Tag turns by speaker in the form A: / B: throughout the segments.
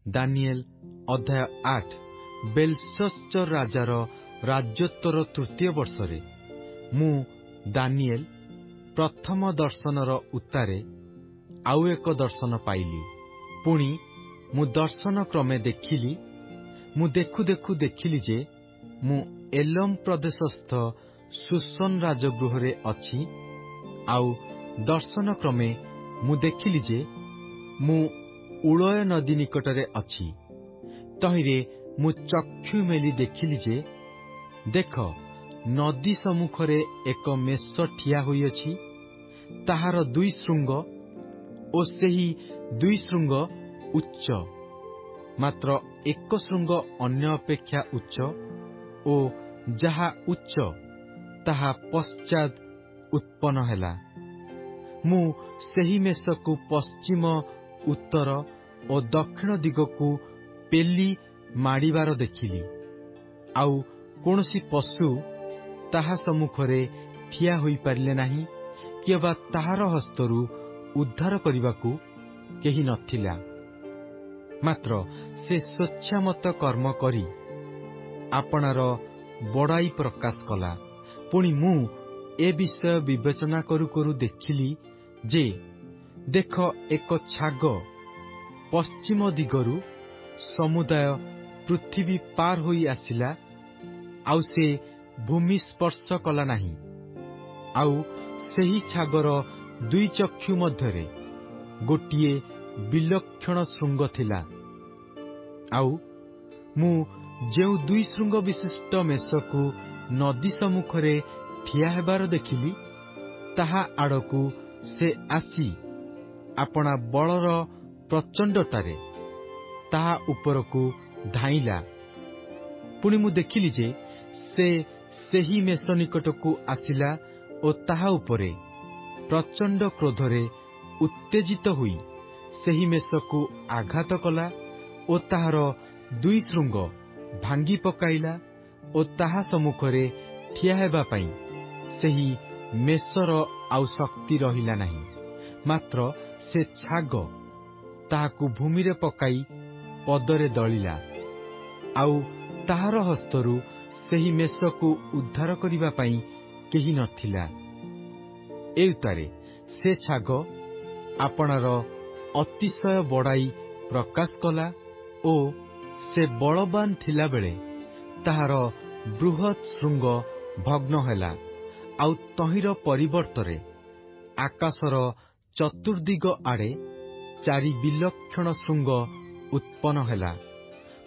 A: ଦାନିଏଲ ଅଧ୍ୟାୟ 8। ବେଲଶସ୍ଚର ରାଜାର ରାଜତ୍ୱର ତୃତୀୟ ବର୍ଷରେ ମୁଁ ଦାନିଏଲ ପ୍ରଥମ ଦର୍ଶନର ଉତ୍ତାରେ ଆଉ ଏକ ଦର୍ଶନ ପାଇଲି। ପୁଣି ମୁଁ ଦର୍ଶନ କ୍ରମେ ଦେଖିଲି। ମୁଁ ଦେଖୁ ଦେଖୁ ଦେଖିଲି ଯେ ମୁଁ ଏଲମ୍ ପ୍ରଦେଶସ୍ଥ ଶୂସନ ରାଜଗୃହରେ ଅଛି। ଆଉ ଦର୍ଶନ କ୍ରମେ ମୁଁ ଦେଖିଲି ଯେ ମୁଁ ଉଳୟ ନଦୀ ନିକଟରେ ଅଛି। ତହିଁରେ ମୁଁ ଚକ୍ଷୁ ମେଲି ଦେଖିଲି ଯେ, ଦେଖ, ନଦୀ ସମ୍ମୁଖରେ ଏକ ମେଷ ଠିଆ ହୋଇଅଛି। ତାହାର 2 ଶୃଙ୍ଗ ଓ ସେହି 2 ଶୃଙ୍ଗ ଉଚ୍ଚ, ମାତ୍ର ଏକ ଶୃଙ୍ଗ ଅନ୍ୟ ଅପେକ୍ଷା ଉଚ୍ଚ, ଓ ଯାହା ଉଚ୍ଚ ତାହା ପଶ୍ଚାତ୍ ଉତ୍ପନ୍ନ ହେଲା। ମୁଁ ସେହି ମେଷକୁ ପଶ୍ଚିମ, ଉତ୍ତର ଓ ଦକ୍ଷିଣ ଦିଗକୁ ପେଲି ମାଡ଼ିବାର ଦେଖିଲି। ଆଉ କୌଣସି ପଶୁ ତାହା ସମ୍ମୁଖରେ ଠିଆ ହୋଇପାରିଲେ ନାହିଁ, କିମ୍ବା ତାହାର ହସ୍ତରୁ ଉଦ୍ଧାର କରିବାକୁ କେହି ନଥିଲା। ମାତ୍ର ସେ ସ୍ୱେଚ୍ଛାମତ କର୍ମ କରି ଆପଣାର ବଡ଼ାଇ ପ୍ରକାଶ କଲା। ପୁଣି ମୁଁ ଏ ବିଷୟ ବିବେଚନା କରୁ କରୁ ଦେଖିଲି ଯେ, ଦେଖ, ଏକ ଛାଗ ପଶ୍ଚିମ ଦିଗରୁ ସମୁଦାୟ ପୃଥିବୀ ପାର ହୋଇ ଆସିଲା। ଆଉ ସେ ଭୂମି ସ୍ପର୍ଶ କଲା ନାହିଁ। ଆଉ ସେହି ଛାଗର 2 ଚକ୍ଷୁ ମଧ୍ୟରେ ଗୋଟିଏ ବିଲକ୍ଷଣ ଶୃଙ୍ଗ ଥିଲା। ଆଉ ମୁଁ ଯେଉଁ 2 ଶୃଙ୍ଗ ବିଶିଷ୍ଟ ମେଷକୁ ନଦୀ ସମ୍ମୁଖରେ ଠିଆ ହେବାର ଦେଖିଲି, ତାହା ଆଡ଼କୁ ସେ ଆସି ଆପଣା ବଳର ପ୍ରଚଣ୍ଡତାରେ ତାହା ଉପରକୁ ଧାଇଁଲା। ପୁଣି ମୁଁ ଦେଖିଲି ଯେ ସେ ସେହି ମେଷ ନିକଟକୁ ଆସିଲା ଓ ତାହା ଉପରେ ପ୍ରଚଣ୍ଡ କ୍ରୋଧରେ ଉତ୍ତେଜିତ ହୋଇ ସେହି ମେଷକୁ ଆଘାତ କଲା ଓ ତାହାର 2 ଶୃଙ୍ଗ ଭାଙ୍ଗି ପକାଇଲା। ଓ ତାହା ସମ୍ମୁଖରେ ଠିଆ ହେବା ପାଇଁ ସେହି ମେଷର ଆଉ ଶକ୍ତି ରହିଲା ନାହିଁ। ମାତ୍ର ସେ ଛାଗ ତାହାକୁ ଭୂମିରେ ପକାଇ ପଦରେ ଦଳିଲା। ଆଉ ତାହାର ହସ୍ତରୁ ସେହି ମେଷକୁ ଉଦ୍ଧାର କରିବା ପାଇଁ କେହି ନଥିଲା। ଏ ଉତ୍ତାରେ ସେ ଛାଗ ଆପଣାର ଅତିଶୟ ବଡ଼ାଇ ପ୍ରକାଶ କଲା ଓ ସେ ବଳବାନ ଥିଲାବେଳେ ତାହାର ବୃହତ୍ ଶୃଙ୍ଗ ଭଗ୍ନ ହେଲା। ଆଉ ତହିଁର ପରିବର୍ତ୍ତରେ ଆକାଶର ଚତୁର୍ଦ୍ଦିଗ ଆଡ଼େ 4 ବିଲକ୍ଷଣ ଶୃଙ୍ଗ ଉତ୍ପନ୍ନ ହେଲା।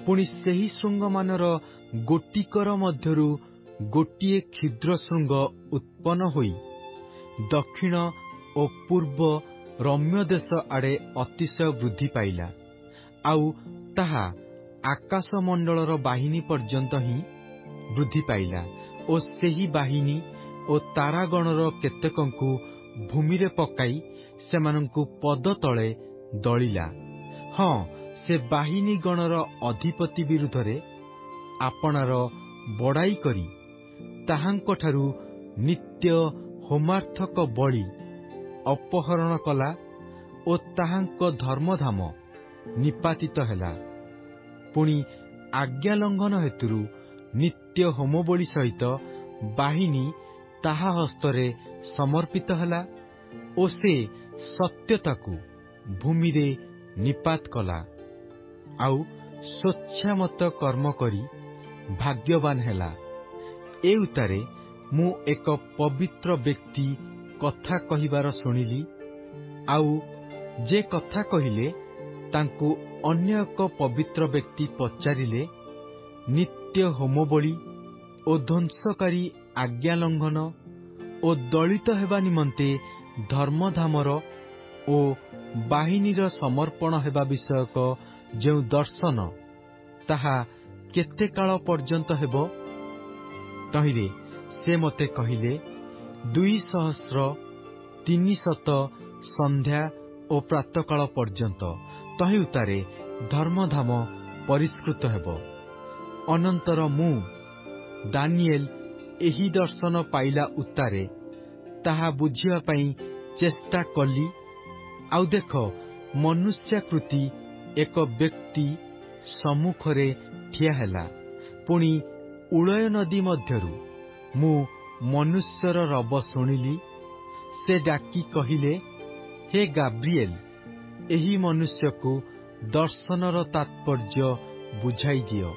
A: ପୁଣି ସେହି ଶୃଙ୍ଗମାନର ଗୋଟିକର ମଧ୍ୟରୁ ଗୋଟିଏ କ୍ଷୁଦ୍ର ଶୃଙ୍ଗ ଉତ୍ପନ୍ନ ହୋଇ ଦକ୍ଷିଣ ଓ ପୂର୍ବ ରମ୍ୟ ଦେଶ ଆଡ଼େ ଅତିଶୟ ବୃଦ୍ଧି ପାଇଲା। ଆଉ ତାହା ଆକାଶମଣ୍ଡଳର ବାହିନୀ ପର୍ଯ୍ୟନ୍ତ ହିଁ ବୃଦ୍ଧି ପାଇଲା ଓ ସେହି ବାହିନୀ ଓ ତାରାଗଣର କେତେକଙ୍କୁ ଭୂମିରେ ପକାଇ ସେମାନଙ୍କୁ ପଦ ତଳେ ଦଳିଲା। ହଁ, ସେ ବାହିନୀ ଗଣର ଅଧିପତି ବିରୁଦ୍ଧରେ ଆପଣାର ବଡ଼ାଇ କରି ତାହାଙ୍କଠାରୁ ନିତ୍ୟ ହୋମାର୍ଥକ ବଳି ଅପହରଣ କଲା ଓ ତାହାଙ୍କ ଧର୍ମଧାମ ନିପାତିତ ହେଲା। ପୁଣି ଆଜ୍ଞା ଲଙ୍ଘନ ହେତୁରୁ ନିତ୍ୟ ହୋମବଳି ସହିତ ବାହିନୀ ତାହା ହସ୍ତରେ ସମର୍ପିତ ହେଲା ଓ ସେ ସତ୍ୟତାକୁ ଭୂମିରେ ନିପାତ କଲା। ଆଉ ସ୍ୱେଚ୍ଛାମତ କର୍ମ କରି ଭାଗ୍ୟବାନ ହେଲା। ଏ ଉତ୍ତାରେ ମୁଁ ଏକ ପବିତ୍ର ବ୍ୟକ୍ତି କଥା କହିବାର ଶୁଣିଲି। ଆଉ ଯେ କଥା କହିଲେ ତାଙ୍କୁ ଅନ୍ୟ ଏକ ପବିତ୍ର ବ୍ୟକ୍ତି ପଚାରିଲେ, ନିତ୍ୟ ହୋମବଳି ଓ ଧ୍ୱଂସକାରୀ ଆଜ୍ଞା ଲଙ୍ଘନ ଓ ଦଳିତ ହେବା ନିମନ୍ତେ ଧର୍ମଧାମର ଓ ବାହିନୀର ସମର୍ପଣ ହେବା ବିଷୟକ ଯେଉଁ ଦର୍ଶନ, ତାହା କେତେ କାଳ ପର୍ଯ୍ୟନ୍ତ ହେବ? ତହିଁରେ ସେ ମୋତେ କହିଲେ, 200 300 ସନ୍ଧ୍ୟା ଓ ପ୍ରାତଃକାଳ ପର୍ଯ୍ୟନ୍ତ ତହିଁ ଉତ୍ତାରେ ଧର୍ମଧାମ ପରିଷ୍କୃତ ହେବ। ଅନନ୍ତର ମୁଁ ଦାନିଏଲ ଏହି ଦର୍ଶନ ପାଇଲା ଉତ୍ତାରେ ତାହା ବୁଝିବା ପାଇଁ ଚେଷ୍ଟା କଲି। ଆଉ ଦେଖ, ମନୁଷ୍ୟାକୃତି ଏକ ବ୍ୟକ୍ତି ସମ୍ମୁଖରେ ଠିଆ ହେଲା। ପୁଣି ଉଳୟ ନଦୀ ମଧ୍ୟରୁ ମୁଁ ମନୁଷ୍ୟର ରବ ଶୁଣିଲି। ସେ ଡାକି କହିଲେ, ହେ ଗାବ୍ରିଏଲ, ଏହି ମନୁଷ୍ୟକୁ ଦର୍ଶନର ତାତ୍ପର୍ଯ୍ୟ ବୁଝାଇ ଦିଅ।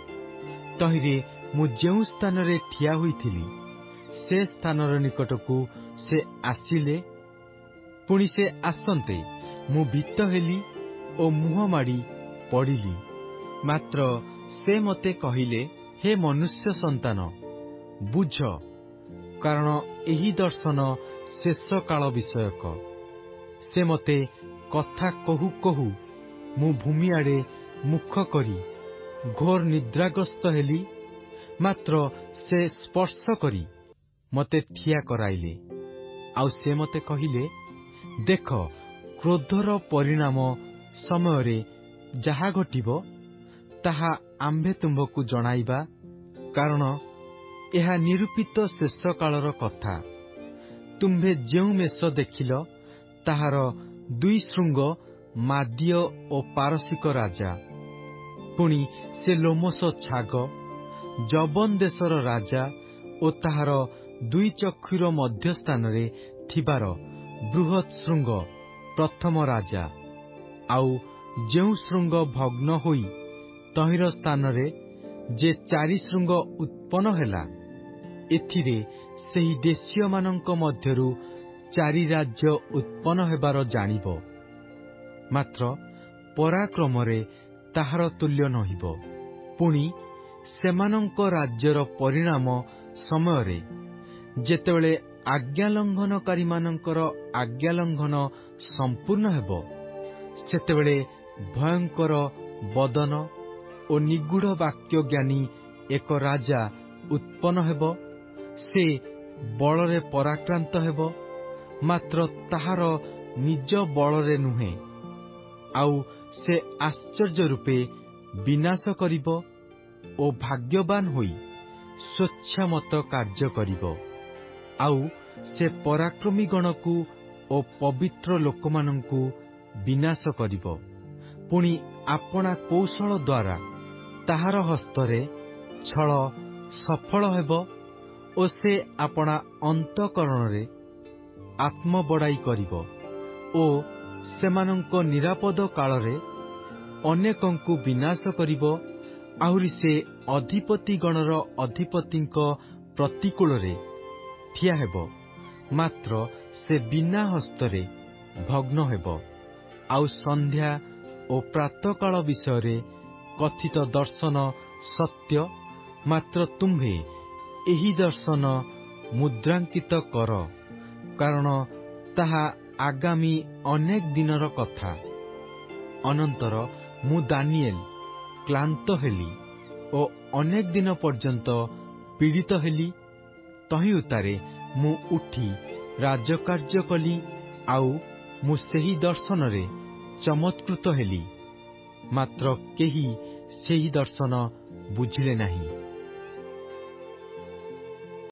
A: ତହିଁରେ ମୁଁ ଯେଉଁ ସ୍ଥାନରେ ଠିଆ ହୋଇଥିଲି ସେ ସ୍ଥାନର ନିକଟକୁ ସେ ଆସିଲେ। ପୁଣି ସେ ଆସନ୍ତେ ମୁଁ ଭୀତ ହେଲି ଓ ମୁହଁ ମାଡ଼ି ପଡ଼ିଲି। ମାତ୍ର ସେ ମୋତେ କହିଲେ, ହେ ମନୁଷ୍ୟ ସନ୍ତାନ, ବୁଝ, କାରଣ ଏହି ଦର୍ଶନ ଶେଷ କାଳ ବିଷୟକ। ସେ ମୋତେ କଥା କହୁ କହୁ ମୁଁ ଭୂମି ଆଡ଼େ ମୁଖ କରି ଘୋର ନିଦ୍ରାଗ୍ରସ୍ତ ହେଲି। ମାତ୍ର ସେ ସ୍ପର୍ଶ କରି ମୋତେ ଠିଆ କରାଇଲେ। ଆଉ ସେ ମୋତେ କହିଲେ, ଦେଖ, କ୍ରୋଧର ପରିଣାମ ସମୟରେ ଯାହା ଘଟିବ ତାହା ଆମ୍ଭେ ତୁମ୍ଭକୁ ଜଣାଇବା, କାରଣ ଏହା ନିରୂପିତ ଶେଷ କାଳର କଥା। ତୁମ୍ଭେ ଯେଉଁ ମେଷ ଦେଖିଲ ତାହାର 2 ଶୃଙ୍ଗ ମାଦୀୟ ଓ ପାରସିକ ରାଜା। ପୁଣି ସେ ଲୋମସ ଛାଗ ଯବନ ଦେଶର ରାଜା ଓ ତାହାର 2 ଚକ୍ଷୁର ମଧ୍ୟସ୍ଥାନରେ ଥିବାର ବୃହତ୍ ଶୃଙ୍ଗ ପ୍ରଥମ ରାଜା। ଆଉ ଯେଉଁ ଶୃଙ୍ଗ ଭଗ୍ନ ହୋଇ ତହିଁର ସ୍ଥାନରେ ଯେ 4 ଶୃଙ୍ଗ ଉତ୍ପନ୍ନ ହେଲା, ଏଥିରେ ସେହି ଦେଶୀୟମାନଙ୍କ ମଧ୍ୟରୁ 4 ରାଜ୍ୟ ଉତ୍ପନ୍ନ ହେବାର ଜାଣିବ। ମାତ୍ର ପରାକ୍ରମରେ ତାହାର ତୁଲ୍ୟ ନହିବ। ପୁଣି ସେମାନଙ୍କ ରାଜ୍ୟର ପରିଣାମ ସମୟରେ ଯେତେବେଳେ ଆଜ୍ଞାଲଙ୍ଘନକାରୀମାନଙ୍କର ଆଜ୍ଞାଲଙ୍ଘନ ସମ୍ପୂର୍ଣ୍ଣ ହେବ, ସେତେବେଳେ ଭୟଙ୍କର ବଦନ ଓ ନିଗୂଢ଼ ବାକ୍ୟଜ୍ଞାନୀ ଏକ ରାଜା ଉତ୍ପନ୍ନ ହେବ। ସେ ବଳରେ ପରାକ୍ରାନ୍ତ ହେବ, ମାତ୍ର ତାହାର ନିଜ ବଳରେ ନୁହେଁ। ଆଉ ସେ ଆଶ୍ଚର୍ଯ୍ୟ ରୂପେ ବିନାଶ କରିବ ଓ ଭାଗ୍ୟବାନ ହୋଇ ସ୍ୱଚ୍ଛାମତ କାର୍ଯ୍ୟ କରିବ। ଆଉ ସେ ପରାକ୍ରମୀଗଣକୁ ଓ ପବିତ୍ର ଲୋକମାନଙ୍କୁ ବିନାଶ କରିବ। ପୁଣି ଆପଣା କୌଶଳ ଦ୍ୱାରା ତାହାର ହସ୍ତରେ ଛଳ ସଫଳ ହେବ ଓ ସେ ଆପଣା ଅନ୍ତଃକରଣରେ ଆତ୍ମବଡ଼ାଇ କରିବ ଓ ସେମାନଙ୍କ ନିରାପଦ କାଳରେ ଅନେକଙ୍କୁ ବିନାଶ କରିବ। ଆହୁରି ସେ ଅଧିପତିଗଣର ଅଧିପତିଙ୍କ ପ୍ରତିକୂଳରେ ଠିଆ ହେବ, ମାତ୍ର ସେ ବିନା ହସ୍ତରେ ଭଗ୍ନ ହେବ। ଆଉ ସନ୍ଧ୍ୟା ଓ ପ୍ରାତଃକାଳ ବିଷୟରେ କଥିତ ଦର୍ଶନ ସତ୍ୟ, ମାତ୍ର ତୁମ୍ଭେ ଏହି ଦର୍ଶନ ମୁଦ୍ରାଙ୍କିତ କର, କାରଣ ତାହା ଆଗାମୀ ଅନେକ ଦିନର କଥା। ଅନନ୍ତର ମୁଁ ଦାନିଏଲ କ୍ଳାନ୍ତ ହେଲି ଓ ଅନେକ ଦିନ ପର୍ଯ୍ୟନ୍ତ ପୀଡ଼ିତ ହେଲି। ତହିଁ ଉତ୍ତାରେ ମୁଁ ଉଠି ରାଜକାର୍ଯ୍ୟ କଲି। ଆଉ ମୁଁ ସେହି ଦର୍ଶନରେ ଚମତ୍କୃତ ହେଲି। ମାତ୍ର କେହି ସେହି ଦର୍ଶନ ବୁଝିଲେ ନାହିଁ।